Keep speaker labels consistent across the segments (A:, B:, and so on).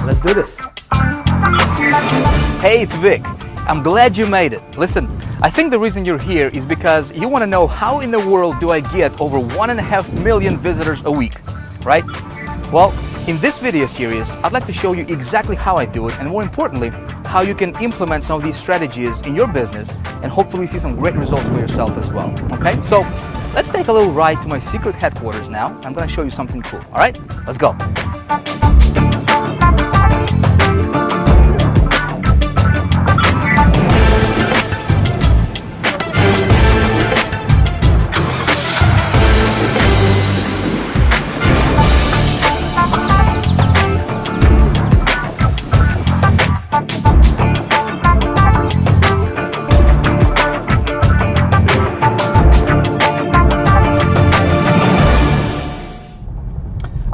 A: Let's do this. Hey, it's Vic. I'm glad you made it. Listen, I think the reason you're here is because you want to know how in the world do I get over 1.5 million visitors a week, right? Well, in this video series, I'd like to show you exactly how I do it, and more importantly, how you can implement some of these strategies in your business and hopefully see some great results for yourself as well, okay? So let's take a little ride to my secret headquarters now. I'm going to show you something cool, all right? Let's go.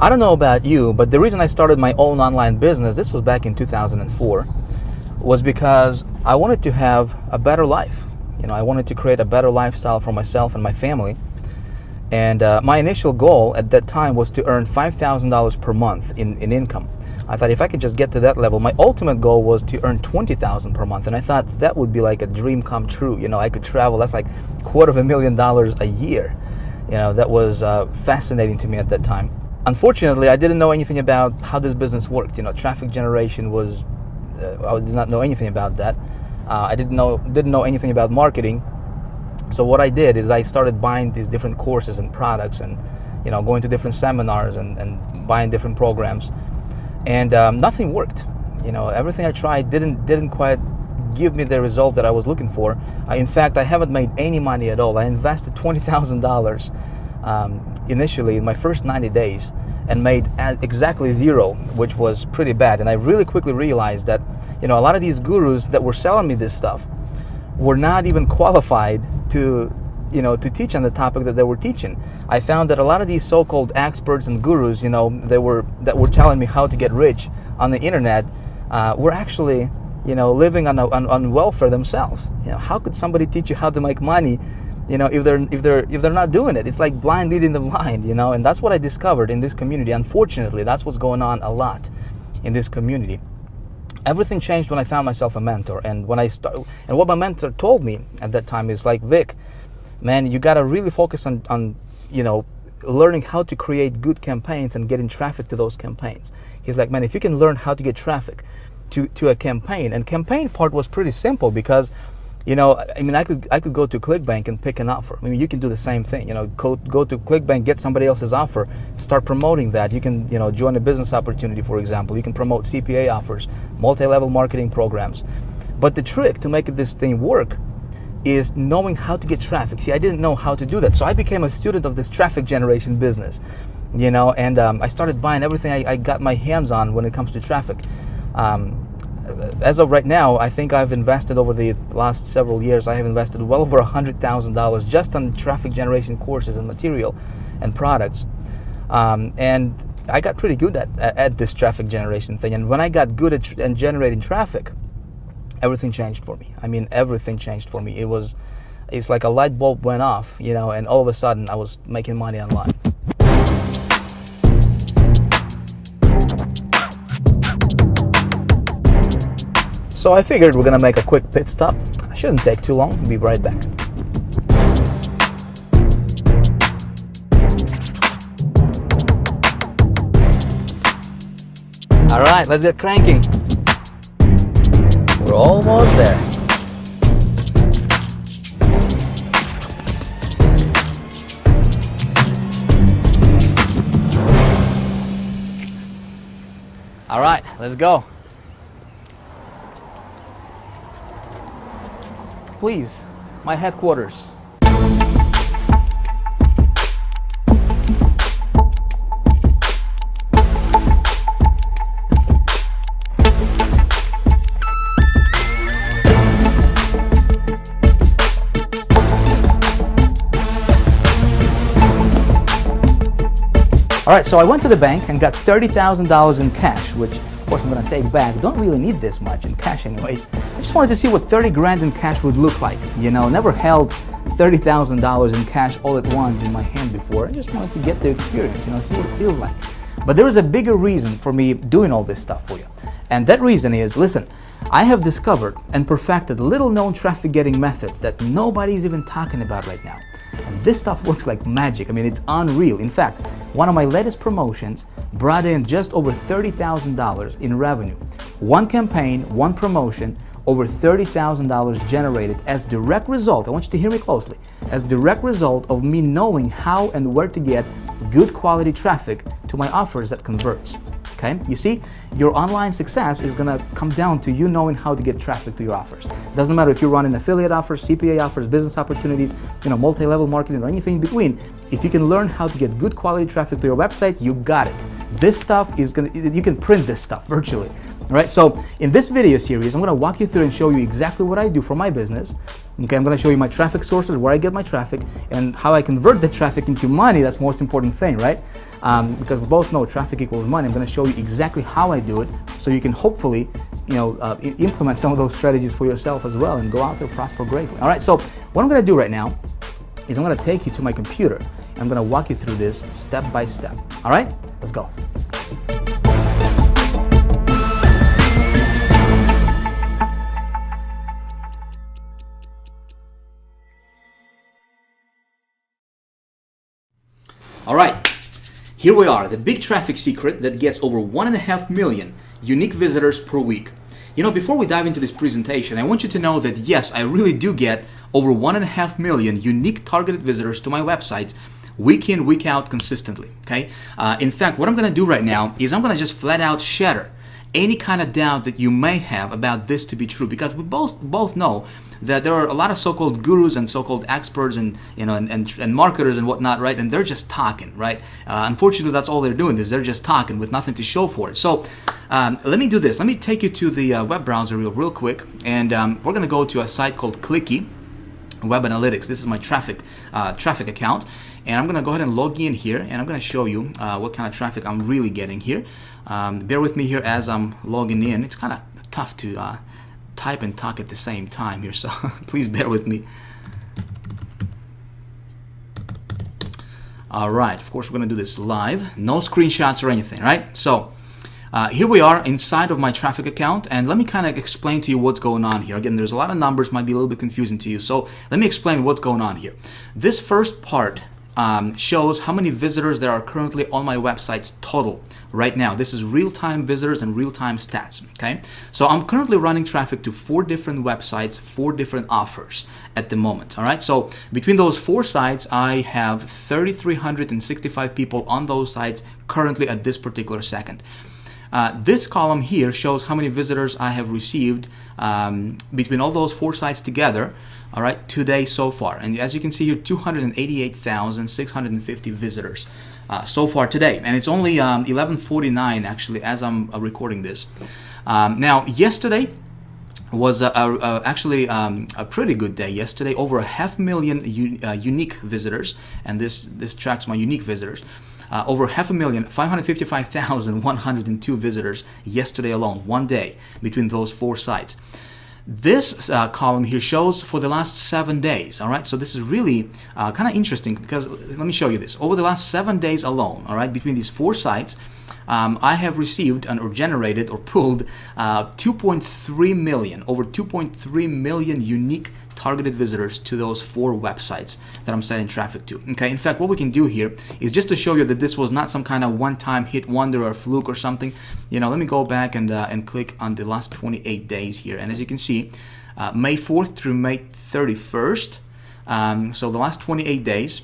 A: I don't know about you, but the reason I started my own online business, this was back in 2004, was because I wanted to have a better life. You know, I wanted to create a better lifestyle for myself and my family. And my initial goal at that time was to earn $5,000 per month in income. I thought if I could just get to that level, my ultimate goal was to earn $20,000 per month. And I thought that would be like a dream come true. You know, I could travel, that's like $250,000 a year. You know, that was fascinating to me at that time. Unfortunately, I didn't know anything about how this business worked. You know, traffic generation was, I did not know anything about that. I didn't know anything about marketing. So what I did is I started buying these different courses and products and, you know, going to different seminars and buying different programs. And nothing worked. You know, everything I tried didn't quite give me the result that I was looking for. In fact, I haven't made any money at all. I invested $20,000 initially in my first 90 days and made exactly zero, which was pretty bad. And I really quickly realized that, you know, a lot of these gurus that were selling me this stuff were not even qualified to, you know, to teach on the topic that they were teaching. I found that a lot of these so-called experts and gurus, you know, that were telling me how to get rich on the internet, were actually, you know, living on welfare themselves. You know, how could somebody teach you how to make money, you know, if they're not doing it? It's like blind leading the blind, you know. And that's what I discovered in this community. Unfortunately, that's what's going on a lot in this community. Everything changed when I found myself a mentor, and what my mentor told me at that time is like, Vic, man, you got to really focus on you know, learning how to create good campaigns and getting traffic to those campaigns. He's like, man, if you can learn how to get traffic to a campaign, and campaign part was pretty simple because, you know, I mean, I could go to ClickBank and pick an offer. I mean, you can do the same thing. You know, go to ClickBank, get somebody else's offer, start promoting that. You can, you know, join a business opportunity, for example. You can promote CPA offers, multi-level marketing programs. But the trick to make this thing work is knowing how to get traffic. See, I didn't know how to do that, so I became a student of this traffic generation business. You know, and I started buying everything I got my hands on when it comes to traffic. As of right now, I think I've invested over the last several years, I have invested well over $100,000 just on traffic generation courses and material and products. And I got pretty good at this traffic generation thing. And when I got good at generating traffic, everything changed for me. I mean, everything changed for me. It's like a light bulb went off, you know, and all of a sudden I was making money online. So I figured we're gonna make a quick pit stop. Shouldn't take too long. We'll be right back. All right, let's get cranking. We're almost there. All right, let's go. Please, my headquarters. All right, so I went to the bank and got $30,000 in cash, which of course I'm gonna take back. Don't really need this much in cash anyways. I just wanted to see what 30 grand in cash would look like. You know, never held $30,000 in cash all at once in my hand before. I just wanted to get the experience, you know, see what it feels like. But there is a bigger reason for me doing all this stuff for you. And that reason is, listen, I have discovered and perfected little known traffic getting methods that nobody's even talking about right now. And this stuff works like magic. I mean, it's unreal. In fact, one of my latest promotions brought in just over $30,000 in revenue. One campaign, one promotion, over $30,000 generated as direct result, I want you to hear me closely, as direct result of me knowing how and where to get good quality traffic to my offers that converts. Okay, you see, your online success is gonna come down to you knowing how to get traffic to your offers. Doesn't matter if you're running affiliate offers, CPA offers, business opportunities, multi-level marketing or anything in between. If you can learn how to get good quality traffic to your website, you got it. This stuff is you can print this stuff virtually. All right, so in this video series, I'm gonna walk you through and show you exactly what I do for my business. Okay, I'm gonna show you my traffic sources, where I get my traffic, and how I convert the traffic into money. That's the most important thing, right? Because we both know traffic equals money. I'm gonna show you exactly how I do it, so you can hopefully, implement some of those strategies for yourself as well and go out there, prosper greatly. All right, so what I'm gonna do right now is I'm gonna take you to my computer, and I'm gonna walk you through this step by step. All right, let's go. All right, here we are, the big traffic secret that gets over 1.5 million unique visitors per week. Before we dive into this presentation, I want you to know that yes, I really do get over 1.5 million unique targeted visitors to my website week in, week out consistently, okay? In fact, what I'm gonna do right now is I'm gonna just flat out shatter any kind of doubt that you may have about this to be true, because we both know that there are a lot of so-called gurus and so-called experts and and marketers and whatnot, right? And they're just talking, right? Unfortunately, that's all they're doing is they're just talking with nothing to show for it. So let me do this. Let me take you to the web browser real quick, and we're gonna go to a site called Clicky Web Analytics. This is my traffic account, and I'm gonna go ahead and log in here, and I'm gonna show you what kind of traffic I'm really getting here. Bear with me here as I'm logging in. It's kind of tough to type and talk at the same time here, so please bear with me. All right, of course we're gonna do this live, no screenshots or anything, right? So here we are inside of my traffic account, and let me kind of explain to you what's going on here. Again, there's a lot of numbers, might be a little bit confusing to you, so let me explain what's going on here. This first part shows how many visitors there are currently on my websites total right now. This is real-time visitors and real-time stats, okay? So I'm currently running traffic to 4 different websites, 4 different offers at the moment, all right? So between those 4 sites, I have 3,365 people on those sites currently at this particular second. This column here shows how many visitors I have received between all those 4 sites together, all right, today so far. And as you can see here, 288,650 visitors so far today. And it's only 11:49 actually as I'm recording this. Now, yesterday was actually a pretty good day yesterday. Over 500,000 unique visitors, and this tracks my unique visitors. Over 500,000, 555,102 visitors yesterday alone, one day between those 4 sites. This column here shows for the last 7 days, all right? So this is really kind of interesting, because let me show you this. Over the last 7 days alone, all right, between these 4 sites, I have received or generated or pulled 2.3 million, over 2.3 million unique targeted visitors to those 4 websites that I'm sending traffic to. Okay, in fact, what we can do here is just to show you that this was not some kind of one-time hit wonder or fluke or something. Let me go back and click on the last 28 days here, and as you can see, May 4th through May 31st, so the last 28 days,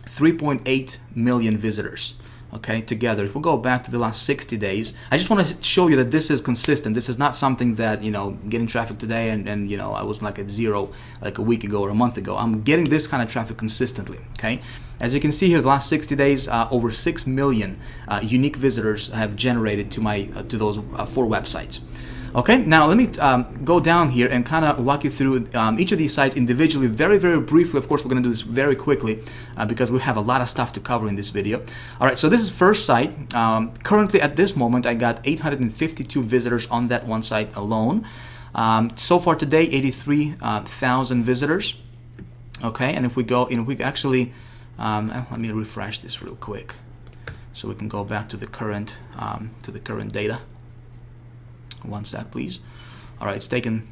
A: 3.8 million visitors. Okay, together. If we'll go back to the last 60 days, I just want to show you that this is consistent. This is not something that, getting traffic today and I was like at 0 like a week ago or a month ago. I'm getting this kind of traffic consistently, okay? As you can see here, the last 60 days, over 6 million unique visitors have generated to those 4 websites. Okay, now let me go down here and kind of walk you through each of these sites individually, very, very briefly. Of course, we're going to do this very quickly because we have a lot of stuff to cover in this video. All right, so this is first site. Currently, at this moment, I got 852 visitors on that one site alone. So far today, 83,000 visitors. Okay, and if we go, we actually, let me refresh this real quick. so we can go back to the current data. One sec, please. All right, it's taken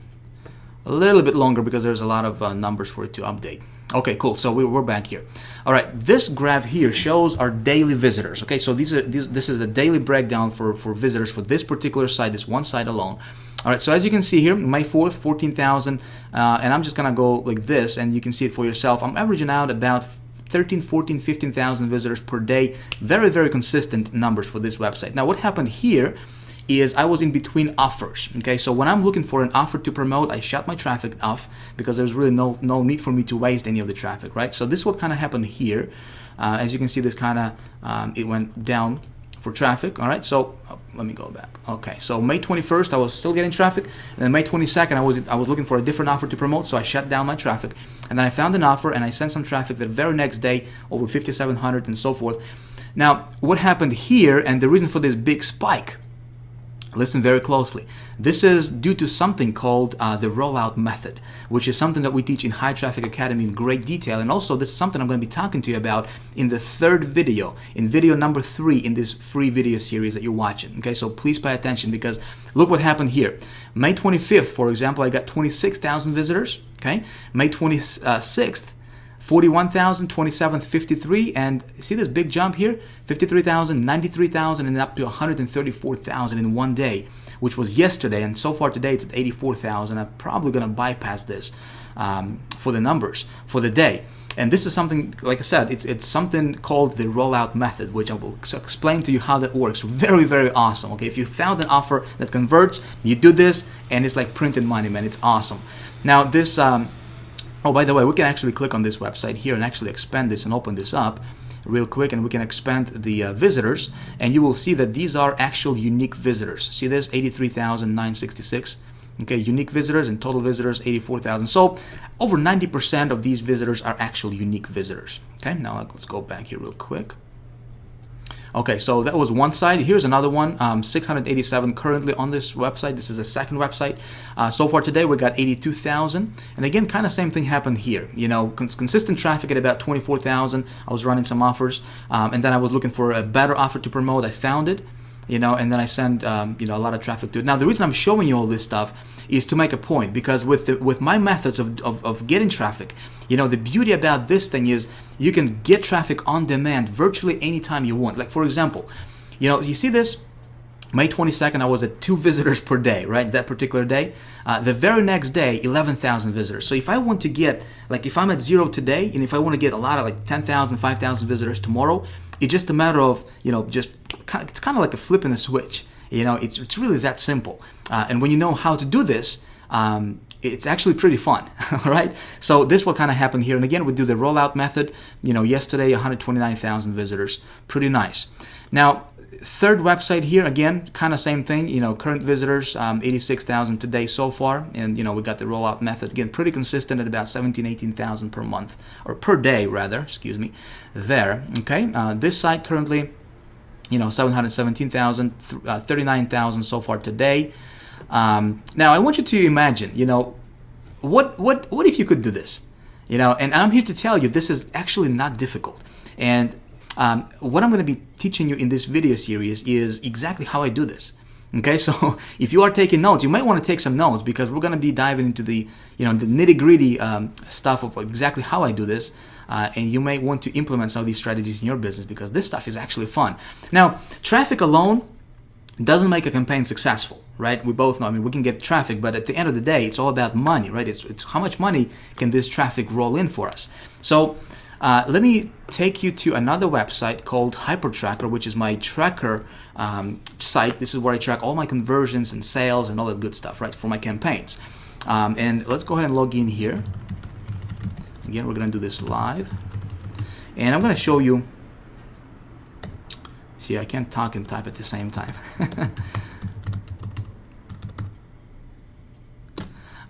A: a little bit longer because there's a lot of numbers for it to update. Okay, cool. So we're back here. All right, this graph here shows our daily visitors. Okay, so this is the daily breakdown for visitors for this particular site, this one site alone. All right, so as you can see here, May 4th, 14,000, and I'm just gonna go like this, and you can see it for yourself. I'm averaging out about 13, 14, 15,000 visitors per day. Very, very consistent numbers for this website. Now, what happened here is I was in between offers. Okay, so when I'm looking for an offer to promote, I shut my traffic off because there's really no need for me to waste any of the traffic, right? So this is what kind of happened here. As you can see, this kind of it went down for traffic. All right, so let me go back. Okay, so May 21st, I was still getting traffic, and then May 22nd, I was looking for a different offer to promote, so I shut down my traffic, and then I found an offer, and I sent some traffic the very next day, over 5,700 and so forth. Now, what happened here, and the reason for this big spike, listen very closely. This is due to something called the rollout method, which is something that we teach in High Traffic Academy in great detail. And also, this is something I'm going to be talking to you about in the third video, in video number 3 in this free video series that you're watching. Okay, so please pay attention because look what happened here. May 25th, for example, I got 26,000 visitors. Okay, May 26th, 41,000, 27th, 53, and see this big jump here? 53,000, 93,000, and up to 134,000 in one day, which was yesterday, and so far today it's at 84,000. I'm probably going to bypass this for the numbers for the day. And this is something, like I said, it's something called the rollout method, which I will explain to you how that works. Very, very awesome. Okay, if you found an offer that converts, you do this, and it's like printed money, man. It's awesome. Now this. Oh, by the way, we can actually click on this website here and actually expand this and open this up real quick, and we can expand the visitors, and you will see that these are actual unique visitors. See this? 83,966. Okay, unique visitors, and total visitors 84,000. So over 90% of these visitors are actual unique visitors. Okay, now let's go back here real quick. Okay, so that was one side. Here's another one, 687 currently on this website. This is the second website. So far today, we got 82,000. And again, kind of same thing happened here. You know, consistent traffic at about 24,000. I was running some offers, and then I was looking for a better offer to promote. I found it, you know, and then I send, you know, a lot of traffic to it. Now, the reason I'm showing you all this stuff is to make a point, because with my methods of getting traffic, you know, the beauty about this thing is you can get traffic on demand virtually anytime you want. Like, for example, you know, you see this? May 22nd, I was at 2 visitors per day, right? That particular day. The very next day, 11,000 visitors. So if I want to get, like, if I'm at 0 today, and if I want to get a lot of like 10,000, 5,000 visitors tomorrow, it's just a matter of, you know, it's kind of like a flipping a switch. You know, it's really that simple. And when you know how to do this, it's actually pretty fun, all right? So this will kind of happen here. And again, we do the rollout method. You know, yesterday, 129,000 visitors. Pretty nice. Now, third website here, again, kind of same thing. You know, current visitors, 86,000 today so far. And, you know, we got the rollout method. Again, pretty consistent at about 17, 18,000 per month, or per day, rather, excuse me, there, okay? This site currently, you know, 717,000, 39,000 so far today. Now, I want you to imagine, you know, what if you could do this? You know, and I'm here to tell you this is actually not difficult. And what I'm going to be teaching you in this video series is exactly how I do this. Okay, so if you are taking notes, you might want to take some notes, because we're going to be diving into the, you know, the nitty-gritty stuff of exactly how I do this. And you may want to implement some of these strategies in your business, because this stuff is actually fun. Now, traffic alone doesn't make a campaign successful, right? We both know, I mean, we can get traffic, but at the end of the day, it's all about money, right? It's how much money can this traffic roll in for us. So let me take you to another website called HyperTracker, which is my tracker site. This is where I track all my conversions and sales and all that good stuff, right, for my campaigns. And let's go ahead and log in here. Again, we're going to do this live. And I'm going to show you. See, I can't talk and type at the same time.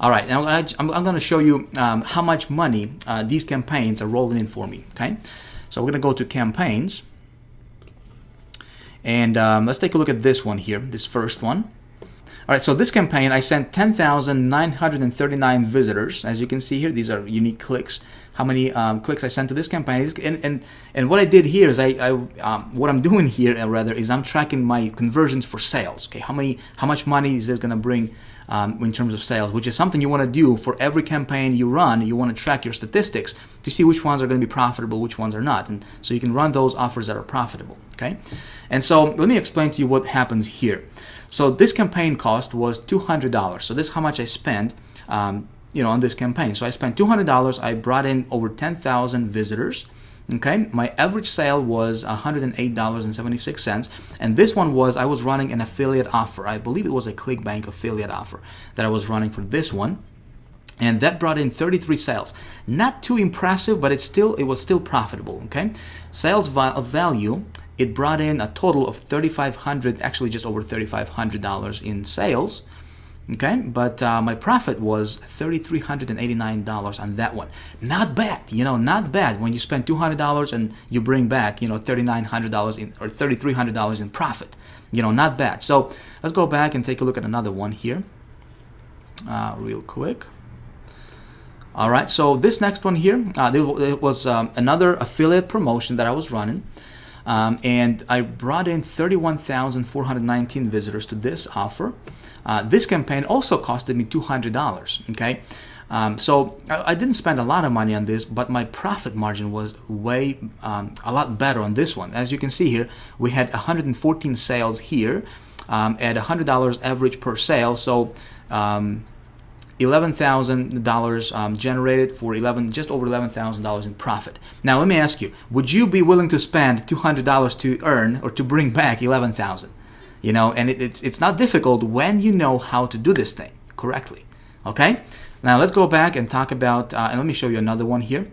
A: All right, now I'm going to show you how much money these campaigns are rolling in for me, okay? So we're going to go to campaigns. And let's take a look at this one here, this first one. All right, so this campaign, I sent 10,939 visitors. As you can see here, these are unique clicks. How many clicks I sent to this campaign. And what I did here is what I'm doing here rather is I'm tracking my conversions for sales. Okay, how much money is this going to bring in terms of sales, which is something you want to do for every campaign you run. You want to track your statistics to see which ones are going to be profitable, which ones are not, and so you can run those offers that are profitable. Okay, and so let me explain to you what happens here. So this campaign cost was $200. So this is how much I spent, on this campaign. So I spent $200. I brought in over 10,000 visitors. Okay, my average sale was $108.76, and this one was I was running an affiliate offer. I believe it was a ClickBank affiliate offer that I was running for this one, and that brought in 33 sales. Not too impressive, but it was still profitable. Okay, sales value. It brought in a total of $3,500, actually just over $3,500 in sales. Okay, but my profit was $3,389 on that one. Not bad, not bad when you spend $200 and you bring back, $3,900 in or $3,300 in profit. Not bad. So let's go back and take a look at another one here, real quick. All right, so this next one here, it was another affiliate promotion that I was running. And I brought in 31,419 visitors to this offer. This campaign also costed me $200. Okay, so I didn't spend a lot of money on this, but my profit margin was a lot better on this one. As you can see here, we had 114 sales here at $100 average per sale. So $11,000 generated for just over $11,000 in profit. Now let me ask you, would you be willing to spend $200 to earn or to bring back $11,000? And it's not difficult when you know how to do this thing correctly. Okay, now let's go back and talk about and let me show you another one here.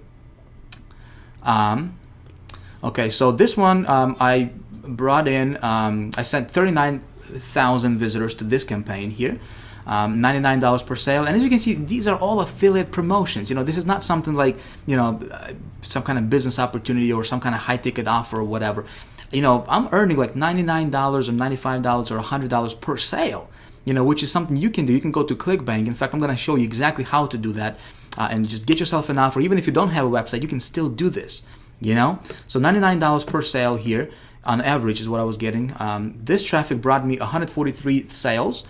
A: Okay, so this one I brought in I sent 39,000 visitors to this campaign here. $99 per sale, and as you can see, these are all affiliate promotions. This is not something like some kind of business opportunity or some kind of high ticket offer or whatever. I'm earning like $99 or $95 or $100 per sale, which is something you can do. You can go to ClickBank. In fact, I'm going to show you exactly how to do that and just get yourself an offer. Even if you don't have a website, you can still do this. So $99 per sale here on average is what I was getting. This traffic brought me 143 sales.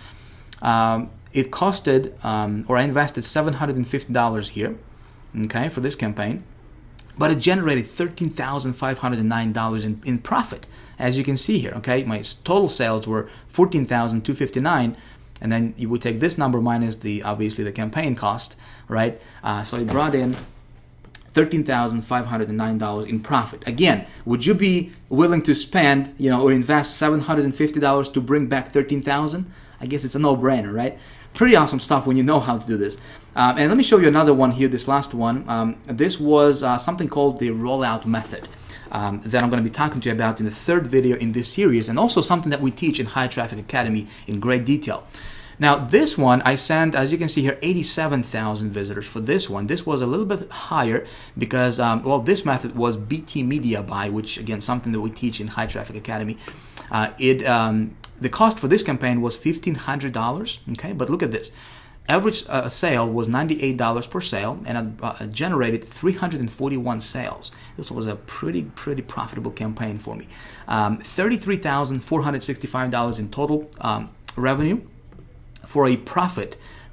A: It costed, or I invested $750 here, okay, for this campaign, but it generated $13,509 in profit, as you can see here. Okay, my total sales were $14,259, and then you would take this number minus obviously the campaign cost, right? So it brought in $13,509 in profit. Again, would you be willing to spend, or invest $750 to bring back $13,000? I guess it's a no-brainer, right? Pretty awesome stuff when you know how to do this. And let me show you another one here, this last one. This was something called the rollout method that I'm going to be talking to you about in the third video in this series, and also something that we teach in High Traffic Academy in great detail. Now, this one, I sent, as you can see here, 87,000 visitors for this one. This was a little bit higher because, this method was BT Media Buy, which, again, something that we teach in High Traffic Academy. The cost for this campaign was $1,500, okay? But look at this. Average sale was $98 per sale, and I generated 341 sales. This was a pretty profitable campaign for me. $33,465 in total revenue for a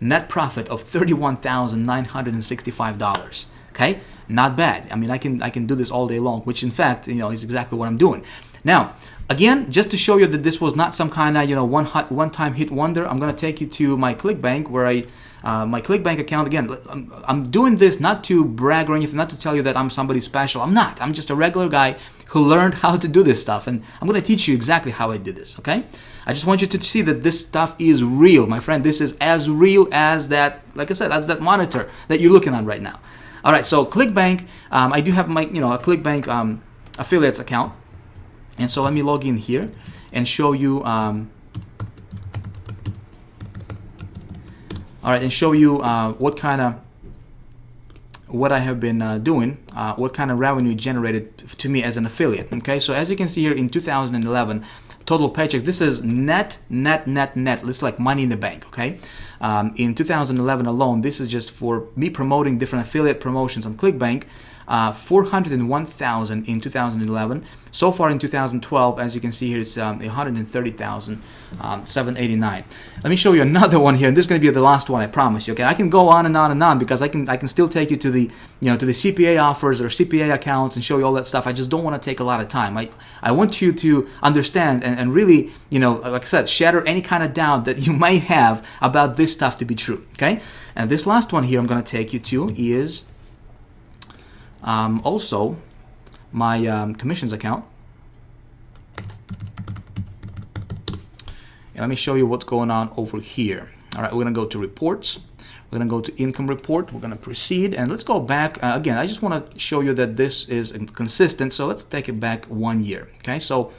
A: net profit of $31,965. Okay, not bad. I mean, I can do this all day long, which in fact, is exactly what I'm doing. Now, again, just to show you that this was not some kind of one-time hit wonder, I'm going to take you to my ClickBank, where my ClickBank account. Again, I'm doing this not to brag or anything, not to tell you that I'm somebody special. I'm not. I'm just a regular guy who learned how to do this stuff, and I'm going to teach you exactly how I did this. Okay? I just want you to see that this stuff is real, my friend. This is as real as that, like I said, as that monitor that you're looking at right now. All right, so ClickBank, I do have my, a ClickBank affiliates account, and so let me log in here and show you. All right, and show you what I have been doing, what kind of revenue generated to me as an affiliate. Okay, so as you can see here, in 2011, total paychecks. This is net. This is like money in the bank, okay? In 2011 alone, this is just for me promoting different affiliate promotions on ClickBank. 401,000 in 2011. So far in 2012, as you can see here, it's 130,789. Let me show you another one here, and this is going to be the last one, I promise you. Okay, I can go on and on and on because I can still take you to the to the CPA offers or CPA accounts and show you all that stuff. I just don't want to take a lot of time. I want you to understand and really, like I said, shatter any kind of doubt that you might have about this stuff to be true. Okay, and this last one here I'm going to take you to is also my commissions account. And let me show you what's going on over here. All right, we're going to go to reports. We're going to go to income report. We're going to proceed. And let's go back. Again, I just want to show you that this is consistent. So let's take it back 1 year. Okay, so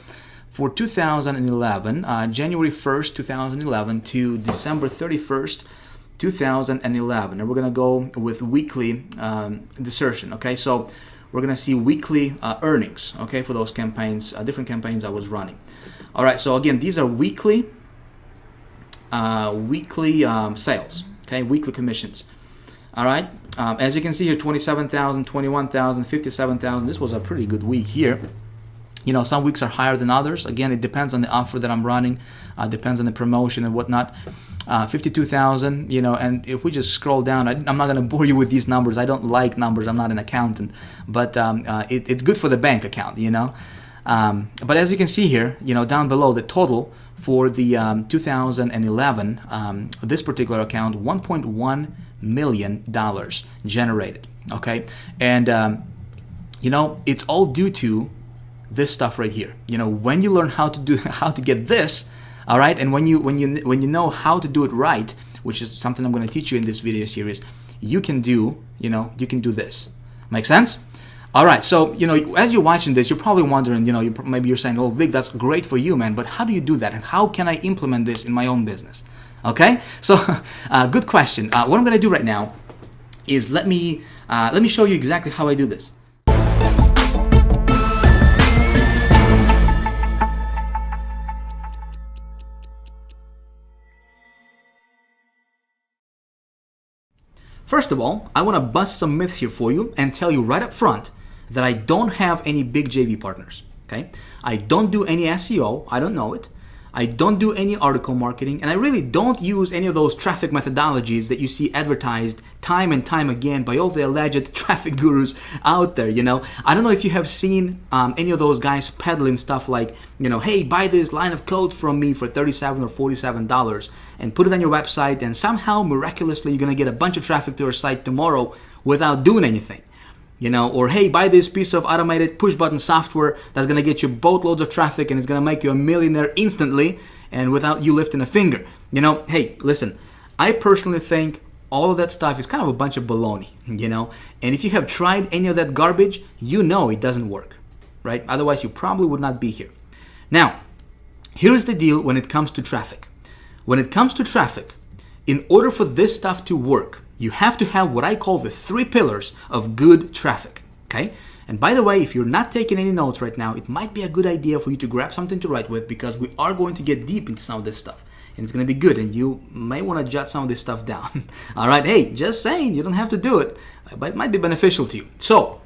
A: for 2011, January 1st, 2011 to December 31st, 2011, and we're going to go with weekly desertion. Okay, so we're going to see weekly earnings, okay, for those campaigns, different campaigns I was running. All right, so again, these are weekly sales, okay, weekly commissions. All right, as you can see here, 27,000, 21,000, 57,000. This was a pretty good week here. Some weeks are higher than others. Again, it depends on the offer that I'm running, depends on the promotion and whatnot. 52,000, and if we just scroll down, I'm not going to bore you with these numbers. I don't like numbers. I'm not an accountant, but it's good for the bank account, But as you can see here, down below, the total for the 2011, this particular account, $1.1 million generated, okay? And, it's all due to this stuff right here. When you learn how to get this, all right, and when you know how to do it right, which is something I'm going to teach you in this video series, you can do this. Make sense? All right, so as you're watching this, you're probably wondering, maybe you're saying, "Oh, Vic, that's great for you, man, but how do you do that, and how can I implement this in my own business?" Okay, so good question. What I'm going to do right now is let me show you exactly how I do this. First of all, I want to bust some myths here for you and tell you right up front that I don't have any big JV partners, okay? I don't do any SEO, I don't know it. I don't do any article marketing, and I really don't use any of those traffic methodologies that you see advertised time and time again by all the alleged traffic gurus out there, I don't know if you have seen any of those guys peddling stuff like, hey, buy this line of code from me for $37 or $47 and put it on your website, and somehow, miraculously, you're going to get a bunch of traffic to your site tomorrow without doing anything. Or hey, buy this piece of automated push button software that's going to get you boatloads of traffic and it's going to make you a millionaire instantly and without you lifting a finger. Hey, listen, I personally think all of that stuff is kind of a bunch of baloney, and if you have tried any of that garbage, it doesn't work, right? Otherwise, you probably would not be here. Now, here's the deal when it comes to traffic. When it comes to traffic, in order for this stuff to work, you have to have what I call the 3 pillars of good traffic, okay? And by the way, if you're not taking any notes right now, it might be a good idea for you to grab something to write with, because we are going to get deep into some of this stuff. And it's going to be good, and you may want to jot some of this stuff down. All right, hey, just saying, you don't have to do it, but it might be beneficial to you. So,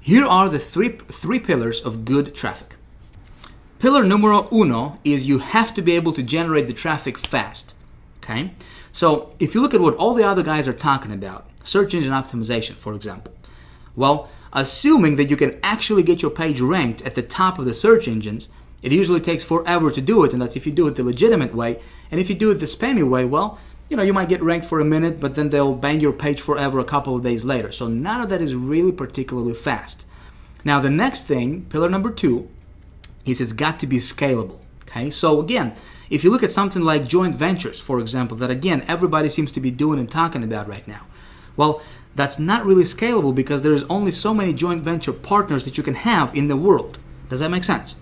A: here are the three pillars of good traffic. Pillar numero uno is you have to be able to generate the traffic fast, okay? So if you look at what all the other guys are talking about, search engine optimization, for example, well, assuming that you can actually get your page ranked at the top of the search engines, it usually takes forever to do it, and that's if you do it the legitimate way. And if you do it the spammy way, well, you might get ranked for a minute, but then they'll ban your page forever a couple of days later. So none of that is really particularly fast. Now, the next thing, pillar number 2, is it's got to be scalable, okay? So again, if you look at something like joint ventures, for example, that again, everybody seems to be doing and talking about right now. Well, that's not really scalable because there's only so many joint venture partners that you can have in the world. Does that make sense?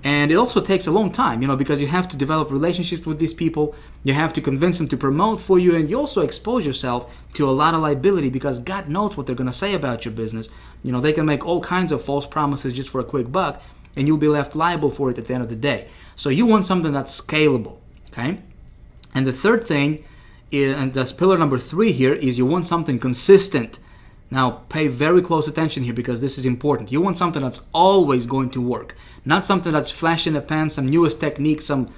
A: And it also takes a long time, because you have to develop relationships with these people. You have to convince them to promote for you, and you also expose yourself to a lot of liability because God knows what they're going to say about your business. They can make all kinds of false promises just for a quick buck. and you'll be left liable for it at the end of the day. So you want something that's scalable, okay? And the third thing is, and that's pillar number 3 here, is you want something consistent. Now, pay very close attention here because this is important. You want something that's always going to work, not something that's flash in the pan, some newest technique, some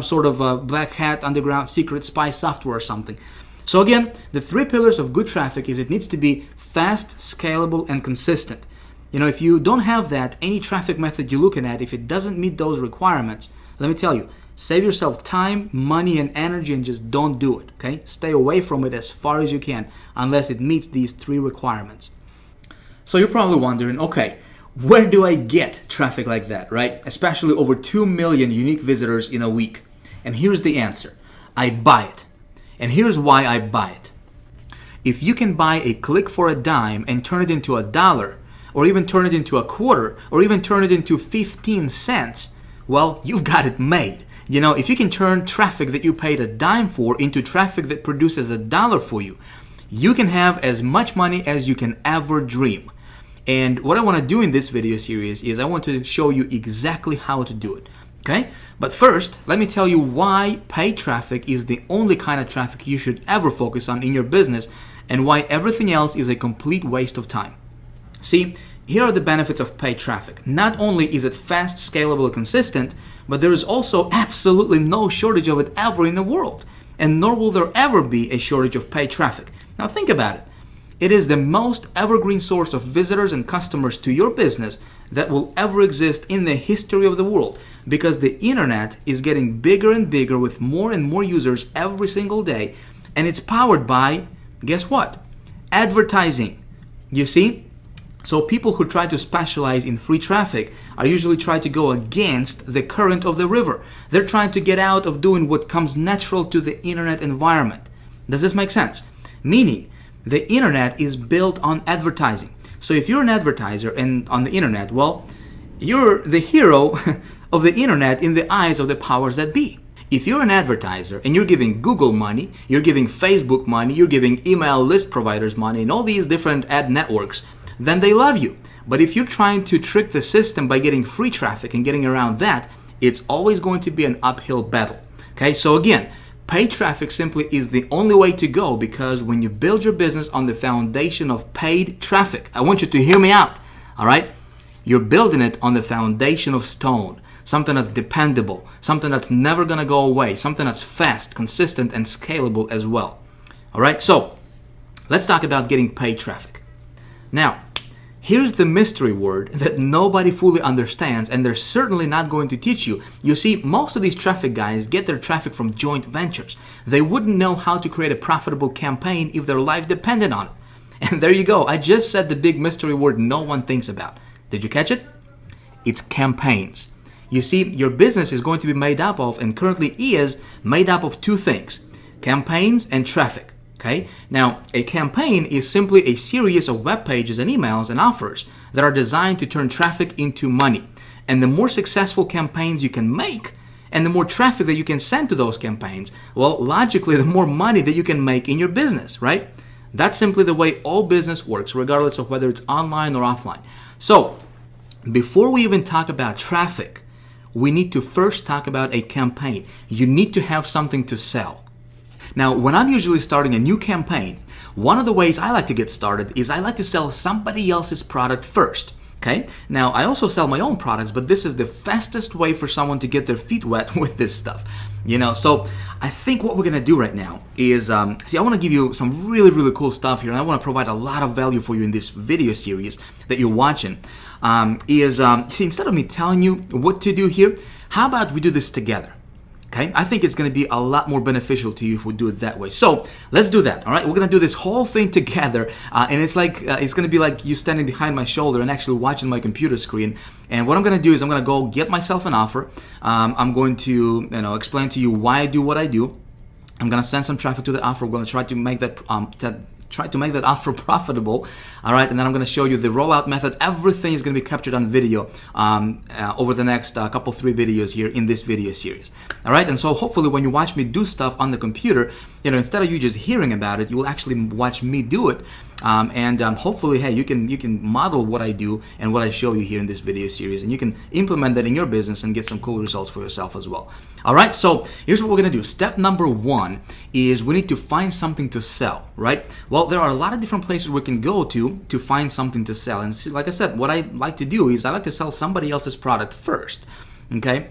A: sort of black hat, underground, secret spy software or something. So again, the 3 pillars of good traffic is it needs to be fast, scalable, and consistent. If you don't have that, any traffic method you're looking at, if it doesn't meet those requirements, let me tell you, save yourself time, money, and energy and just don't do it, okay? Stay away from it as far as you can unless it meets these 3 requirements. So you're probably wondering, okay, where do I get traffic like that, right? Especially over 2 million unique visitors in a week. And here's the answer. I buy it. And here's why I buy it. If you can buy a click for a dime and turn it into $1, or even turn it into a quarter, or even turn it into 15 cents, well, you've got it made. If you can turn traffic that you paid a dime for into traffic that produces $1 for you, you can have as much money as you can ever dream. And what I want to do in this video series is I want to show you exactly how to do it. Okay? But first, let me tell you why paid traffic is the only kind of traffic you should ever focus on in your business and why everything else is a complete waste of time. See, here are the benefits of paid traffic. Not only is it fast, scalable, and consistent, but there is also absolutely no shortage of it ever in the world. And nor will there ever be a shortage of paid traffic. Now think about it. It is the most evergreen source of visitors and customers to your business that will ever exist in the history of the world because the internet is getting bigger and bigger with more and more users every single day, and it's powered by, guess what? Advertising. You see? So people who try to specialize in free traffic are usually trying to go against the current of the river. They're trying to get out of doing what comes natural to the internet environment. Does this make sense? Meaning, the internet is built on advertising. So if you're an advertiser and on the internet, well, you're the hero of the internet in the eyes of the powers that be. If you're an advertiser and you're giving Google money, you're giving Facebook money, you're giving email list providers money and all these different ad networks, then they love you. But if you're trying to trick the system by getting free traffic and getting around that, it's always going to be an uphill battle. Okay, so again, paid traffic simply is the only way to go because when you build your business on the foundation of paid traffic, I want you to hear me out, all right? You're building it on the foundation of stone, something that's dependable, something that's never gonna go away, something that's fast, consistent, and scalable as well. All right, so let's talk about getting paid traffic. Now, here's the mystery word that nobody fully understands and they're certainly not going to teach you. You see, most of these traffic guys get their traffic from joint ventures. They wouldn't know how to create a profitable campaign if their life depended on it. And there you go. I just said the big mystery word no one thinks about. Did you catch it? It's campaigns. You see, your business is going to be made up of, and currently is, made up of 2 things, campaigns and traffic. Okay? Now, a campaign is simply a series of web pages and emails and offers that are designed to turn traffic into money. And the more successful campaigns you can make, and the more traffic that you can send to those campaigns, well, logically, the more money that you can make in your business, right? That's simply the way all business works, regardless of whether it's online or offline. So, before we even talk about traffic, we need to first talk about a campaign. You need to have something to sell. Now, when I'm usually starting a new campaign, one of the ways I like to get started is I like to sell somebody else's product first. Okay? Now, I also sell my own products, but this is the fastest way for someone to get their feet wet with this stuff. So I think what we're going to do right now is, I want to give you some really, really cool stuff here, and I want to provide a lot of value for you in this video series that you're watching. Instead of me telling you what to do here, how about we do this together? Okay, I think it's going to be a lot more beneficial to you if we do it that way. So let's do that. All right, we're going to do this whole thing together, and it's going to be like you standing behind my shoulder and actually watching my computer screen. And what I'm going to do is I'm going to go get myself an offer. I'm going to explain to you why I do what I do. I'm going to send some traffic to the offer. We're going to try to make that offer profitable, all right? And then I'm going to show you the rollout method. Everything is going to be captured on video over the next three videos here in this video series, all right? And so hopefully when you watch me do stuff on the computer, instead of you just hearing about it, you will actually watch me do it. Hopefully, hey, you can model what I do and what I show you here in this video series, and you can implement that in your business and get some cool results for yourself as well. All right, so here's what we're gonna do. Step number one is we need to find something to sell, right? Well, there are a lot of different places we can go to find something to sell. And see, like I said, what I like to do is I like to sell somebody else's product first, okay?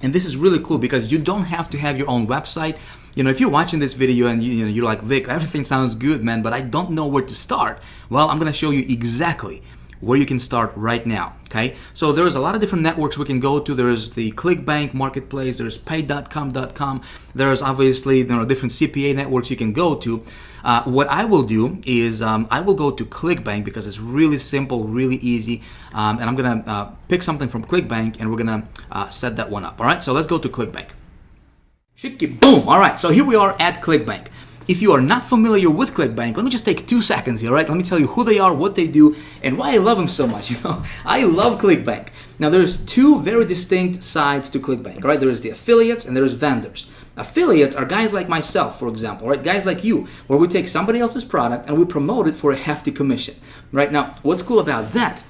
A: And this is really cool because you don't have to have your own website. If you're watching this video and you're like, Vic, everything sounds good, man, but I don't know where to start. Well, I'm gonna show you exactly where you can start right now, okay? So there's a lot of different networks we can go to. There's the ClickBank marketplace, there's pay.com.com, there's obviously different CPA networks you can go to. What I will do is I will go to ClickBank because it's really simple, really easy, and I'm gonna pick something from ClickBank and we're gonna set that one up, all right? So let's go to ClickBank. Boom! All right, so here we are at ClickBank. If you are not familiar with ClickBank, let me just take 2 seconds here, right? Let me tell you who they are, what they do, and why I love them so much. I love ClickBank. Now, there's 2 very distinct sides to ClickBank, right? There's the affiliates and there's vendors. Affiliates are guys like myself, for example, right? Guys like you, where we take somebody else's product and we promote it for a hefty commission, right? Now, what's cool about that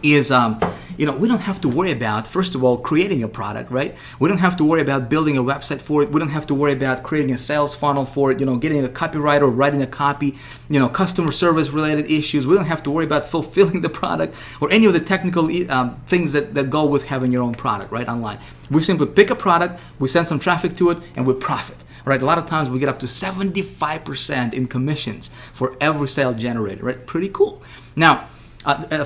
A: is, we don't have to worry about, first of all, creating a product, right? We don't have to worry about building a website for it. We don't have to worry about creating a sales funnel for it, getting a copywriter, writing a copy, customer service related issues. We don't have to worry about fulfilling the product or any of the technical things that go with having your own product, right, online. We simply pick a product, we send some traffic to it, and we profit, right? A lot of times we get up to 75% in commissions for every sale generated, right? Pretty cool. Now,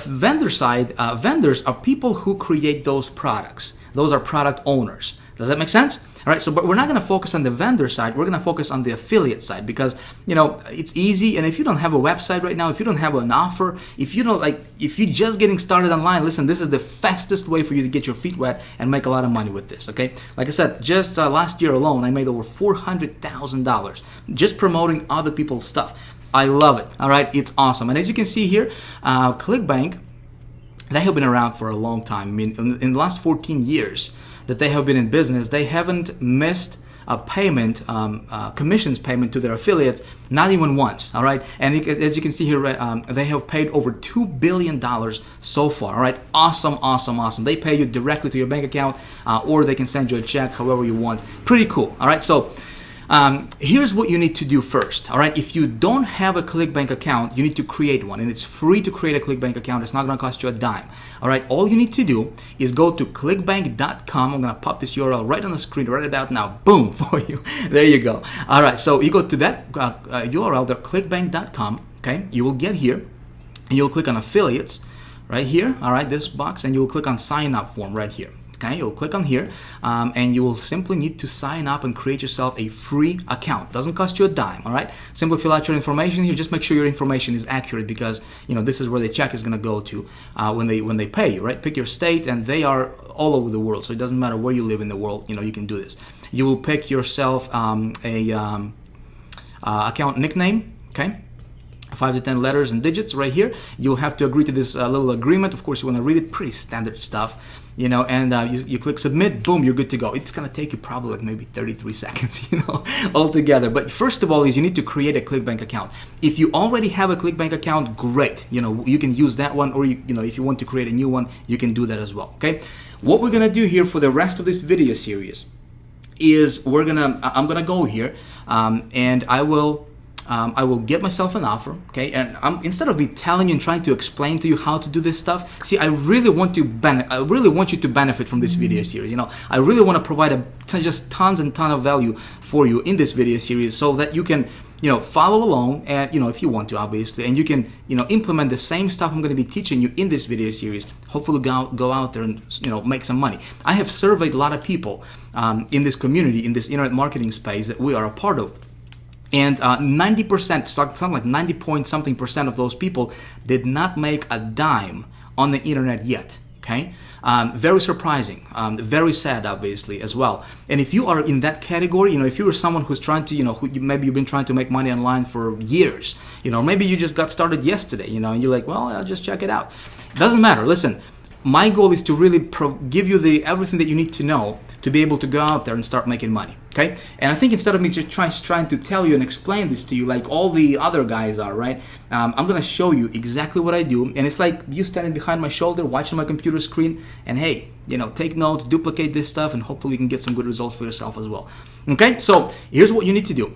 A: vendor side, vendors are people who create those products. Those are product owners. Does that make sense? All right, but we're not going to focus on the vendor side. We're going to focus on the affiliate side because, it's easy. And if you don't have a website right now, if you don't have an offer, if you're just getting started online, listen, this is the fastest way for you to get your feet wet and make a lot of money with this, okay? Like I said, just last year alone, I made over $400,000 just promoting other people's stuff. I love it. All right, it's awesome. And as you can see here, ClickBank, they have been around for a long time. I mean, in the last 14 years that they have been in business, they haven't missed a payment, commissions payment to their affiliates, not even once. All right, and as you can see here, they have paid over $2 billion so far. All right, awesome, awesome, awesome. They pay you directly to your bank account, or they can send you a check, however you want. Pretty cool. All right, so. Here's what you need to do first, all right? If you don't have a ClickBank account, you need to create one, and it's free to create a ClickBank account. It's not going to cost you a dime, all right? All you need to do is go to clickbank.com. I'm going to pop this URL right on the screen right about now. Boom, for you. There you go. All right, so you go to that URL, the clickbank.com, okay? You will get here, and you'll click on affiliates right here, all right, this box, and you'll click on sign up form right here. Okay, you'll click on here and you will simply need to sign up and create yourself a free account. Doesn't cost you a dime, all right? Simply fill out your information here. Just make sure your information is accurate because, this is where the check is going to go to when they pay you, right? Pick your state, and they are all over the world, so it doesn't matter where you live in the world, you can do this. You will pick yourself a account nickname, okay? 5 to 10 letters and digits right here. You'll have to agree to this little agreement. Of course, you want to read it. Pretty standard stuff, and you click submit. Boom, you're good to go. It's going to take you probably like maybe 33 seconds, altogether. But first of all is you need to create a ClickBank account. If you already have a ClickBank account, great. You can use that one, or if you want to create a new one, you can do that as well, okay? What we're going to do here for the rest of this video series is I'm going to go here and I will get myself an offer, okay? And instead of me telling you and trying to explain to you how to do this stuff, see, I really want you to benefit from this video series. I really want to provide just tons and tons of value for you in this video series, so that you can, follow along, and if you want to, obviously, and you can, implement the same stuff I'm going to be teaching you in this video series. Hopefully, go out there and make some money. I have surveyed a lot of people in this community, in this internet marketing space that we are a part of. And 90%, something like 90 point something percent of those people did not make a dime on the internet yet, okay? Very surprising, very sad, obviously, as well. And if you are in that category, if you are someone who's trying to, maybe you've been trying to make money online for years, maybe you just got started yesterday, and you're like, well, I'll just check it out. Doesn't matter. Listen, my goal is to really give you everything that you need to know to be able to go out there and start making money. Okay, and I think instead of me just trying to tell you and explain this to you like all the other guys are, right? I'm gonna show you exactly what I do, and it's like you standing behind my shoulder, watching my computer screen, and hey, take notes, duplicate this stuff, and hopefully you can get some good results for yourself as well. Okay, so here's what you need to do: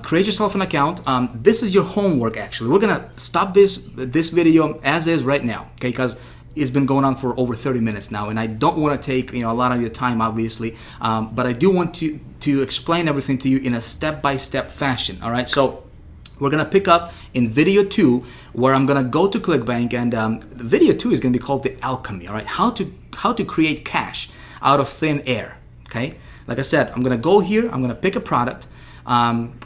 A: create yourself an account. This is your homework. Actually, we're gonna stop this video as is right now, okay? Because it's been going on for over 30 minutes now, and I don't want to take a lot of your time, obviously, but I do want to explain everything to you in a step-by-step fashion. All right, so we're gonna pick up in video 2, where I'm gonna go to ClickBank, and video 2 is gonna be called the alchemy. All right, how to create cash out of thin air. Okay, like I said, I'm gonna go here, I'm gonna pick a product.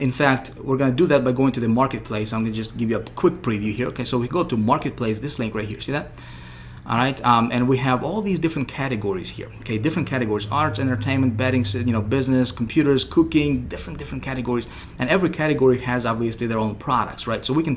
A: In fact, we're gonna do that by going to the marketplace. I'm gonna just give you a quick preview here. Okay, so we go to marketplace, this link right here, see that? All right, and we have all these different categories here. Okay, different categories: arts, entertainment, betting, business, computers, cooking, different categories. And every category has obviously their own products, right? So we can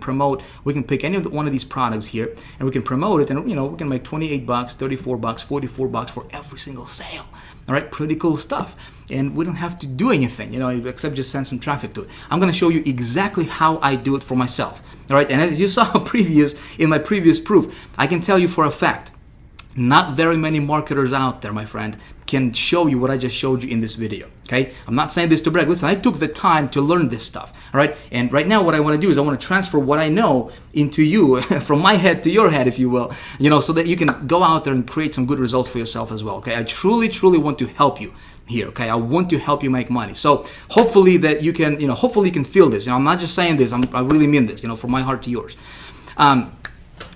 A: pick any one of these products here, and we can promote it, and we can make $28, $34, $44 for every single sale. All right, pretty cool stuff. And we don't have to do anything, except just send some traffic to it. I'm gonna show you exactly how I do it for myself. All right, and as you saw in my previous proof, I can tell you for a fact, not very many marketers out there, my friend, can show you what I just showed you in this video. Okay, I'm not saying this to brag. Listen, I took the time to learn this stuff. All right, and right now what I want to do is I want to transfer what I know into you, from my head to your head, if you will, so that you can go out there and create some good results for yourself as well. Okay, I truly want to help you here. Okay, I want to help you make money. So hopefully that you can, hopefully you can feel this. I'm not just saying this. I really mean this. From my heart to yours. I'm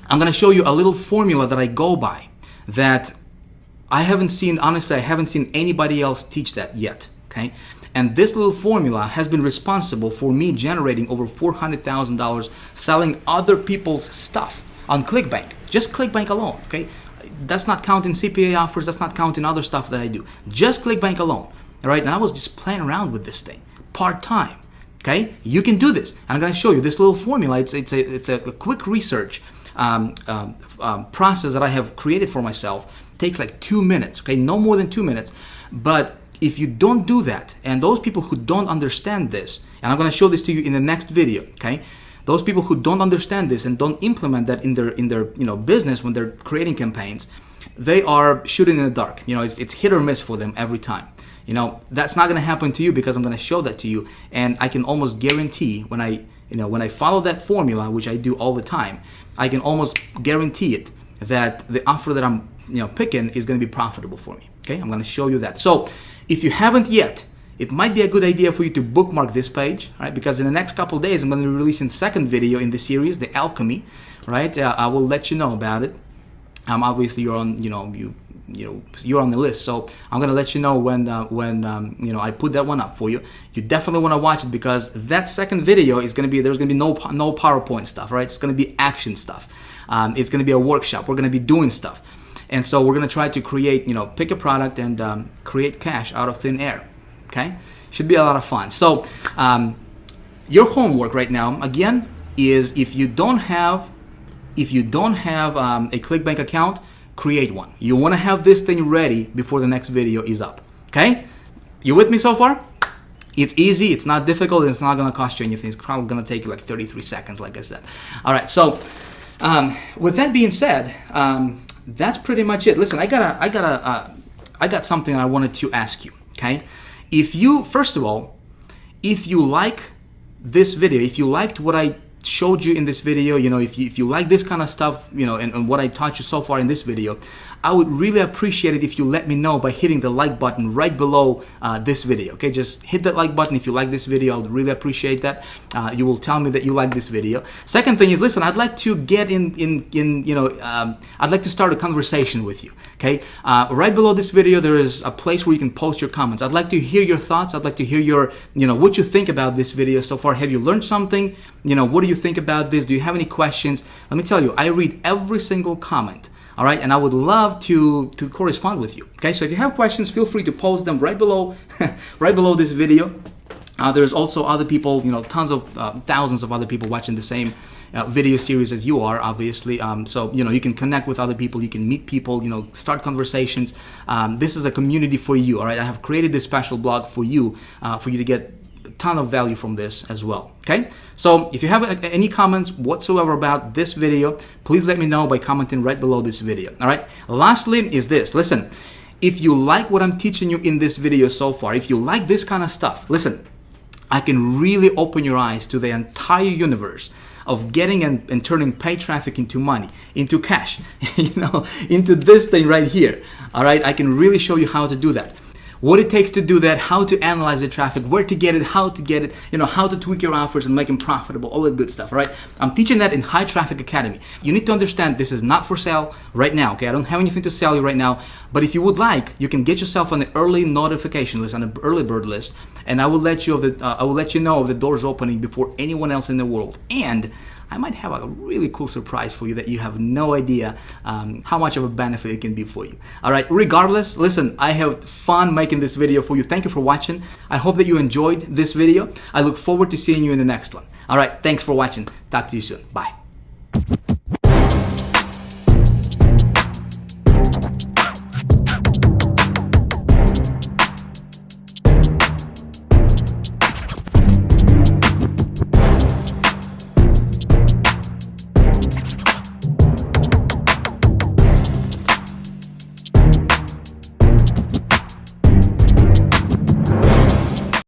A: going to show you a little formula that I go by that I haven't seen anybody else teach that yet. Okay, and this little formula has been responsible for me generating over $400,000 selling other people's stuff on ClickBank. Just ClickBank alone. Okay. That's not counting CPA offers. That's not counting other stuff that I do. Just ClickBank alone. All right. And I was just playing around with this thing part-time. Okay. You can do this. I'm going to show you this little formula. It's a quick research process that I have created for myself. It takes like 2 minutes. Okay. No more than 2 minutes. But if you don't do that, and those people who don't understand this, and I'm going to show this to you in the next video. Okay. Those people who don't understand this and don't implement that in their business when they're creating campaigns, they are shooting in the dark. It's hit or miss for them every time. That's not going to happen to you, because I'm going to show that to you, and I can almost guarantee when I follow that formula, which I do all the time, I can almost guarantee it that the offer that I'm picking is going to be profitable for me. Okay, I'm going to show you that. So if you haven't yet, it might be a good idea for you to bookmark this page, right? Because in the next couple of days, I'm going to be releasing the second video in the series, the alchemy, right? I will let you know about it. Obviously, you're on, you're on the list, so I'm going to let you know when I put that one up for you. You definitely want to watch it, because that second video is going to be there's going to be no PowerPoint stuff, right? It's going to be action stuff. It's going to be a workshop. We're going to be doing stuff, and so we're going to try to create, pick a product and create cash out of thin air. Okay, should be a lot of fun. So your homework right now, again, is if you don't have a ClickBank account, create one. You want to have this thing ready before the next video is up. Okay, you with me so far? It's easy. It's not difficult. It's not going to cost you anything. It's probably going to take you like 33 seconds, like I said. All right. So with that being said, that's pretty much it. Listen, I got something I wanted to ask you. Okay. First of all, if you like this video, if you liked what I showed you in this video, if you like this kind of stuff, and what I taught you so far in this video, I would really appreciate it if you let me know by hitting the like button right below this video. Okay, just hit that like button if you like this video. I would really appreciate that. You will tell me that you like this video. Second thing is, listen, I'd like to get I'd like to start a conversation with you. Okay, right below this video there is a place where you can post your comments. I'd like to hear your thoughts. I'd like to hear your, what you think about this video so far. Have you learned something? What do you think about this? Do you have any questions? Let me tell you, I read every single comment. All right, and I would love to correspond with you. Okay, so if you have questions, feel free to post them right below, right below this video. There's also other people, tons of thousands of other people watching the same, video series as you are, obviously. So you can connect with other people, you can meet people, start conversations. This is a community for you. All right, I have created this special blog for you to get a ton of value from this as well. Okay, so if you have any comments whatsoever about this video, please let me know by commenting right below this video. All right, lastly is this. Listen, if you like what I'm teaching you in this video so far, if you like this kind of stuff, listen, I can really open your eyes to the entire universe of getting and turning paid traffic into money, into cash, into this thing right here. All right, I can really show you how to do that. What it takes to do that, how to analyze the traffic, where to get it, how to get it, how to tweak your offers and make them profitable, all that good stuff, all right? I'm teaching that in High Traffic Academy. You need to understand this is not for sale right now, okay? I don't have anything to sell you right now, but if you would like, you can get yourself on the early notification list, on the early bird list, and I will let you know of the doors opening before anyone else in the world. And I might have a really cool surprise for you that you have no idea how much of a benefit it can be for you. All right, regardless, listen, I have fun making this video for you. Thank you for watching. I hope that you enjoyed this video. I look forward to seeing you in the next one. All right, thanks for watching. Talk to you soon. Bye.